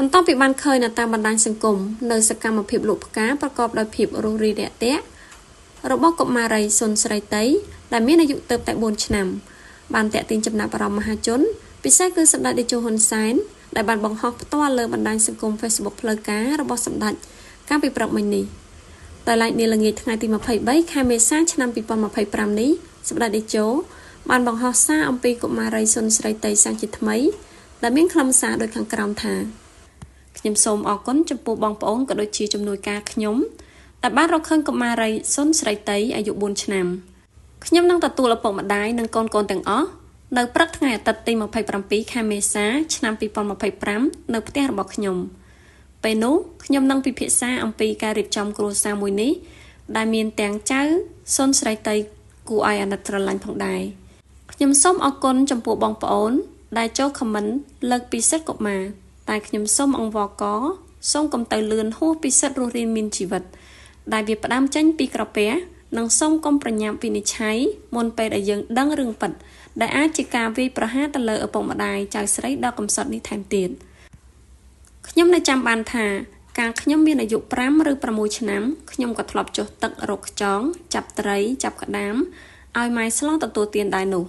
បន្ទាប់ពីបានឃើញនៅតាមបណ្ដាញសង្គមនៅសកម្មភាពលក់ផ្កាប្រកបដោយភាពរស់រីរាក់ទាក់របស់កុមារីសុនស្រីតីដែលមានអាយុទើបតែ4ឆ្នាំបានតាក់ទាញចំណាប់អារម្មណ៍មហាជនពិសេសគឺសម្ដេចតេជោហ៊ុនសែនដែលបានបង្ហោះផ្ទាល់លើបណ្ដាញសង្គម Facebook ផ្លូវការរបស់សម្ដេចកាលពីព្រឹកមិញនេះតែឡែកនាល្ងាចថ្ងៃទី23ខែមេសាឆ្នាំ2025នេះសម្ដេចតេជោបានបង្ហោះសារអំពីកុមារីសុនស្រីតីសាជាថ្មីដែលមានខ្លឹមសារដូចខាងក្រោមថាខ្ញុំសូមអរគុណចំពោះបងប្អូនក៏ដូចជាជំនួយការខ្ញុំដែលបានរកឃើញកុមារីសុនស្រីតីអាយុ4ឆ្នាំខ្ញុំនឹងទទួលឪពុកម្ដាយនិងកូនៗទាំងអស់នៅព្រឹកថ្ងៃអាទិត្យទី27ខែមេសាឆ្នាំ2025នៅផ្ទះរបស់ខ្ញុំពេលនោះខ្ញុំនឹងពិភាក្សាអំពីការរៀបចំគ្រួសារមួយនេះដែលមានទាំងចៅសុនស្រីតីគួរឲ្យអាណិតស្រឡាញ់ផងដែរខ្ញុំសូមអរគុណចំពោះបងប្អូនដែលចូលខមមិនលើកពីសិទ្ធិកុមារតែខ្ញុំសូមអង្វរករសូមកុំទៅលឿនហួសពីសិទ្ធិរស់រានមានជីវិតដែលវាផ្ដើមចេញពីក្រពះនិងសូមកុំប្រញាប់វិនិច្ឆ័យមុនពេលដែលយើងដឹងរឿងពិតដែលអាចជាការវាយប្រហារទៅលើឪពុកម្ដាយចៅស្រីដ៏កំសត់នេះថែមទៀតខ្ញុំនៅចាំបានថាកាលខ្ញុំមានអាយុ5ឬ6ឆ្នាំខ្ញុំក៏ធ្លាប់ចុះទឹករកខ្យងចាប់ត្រីចាប់ក្តាមឲ្យម៉ែស្លងទទួលទានដែរនោះ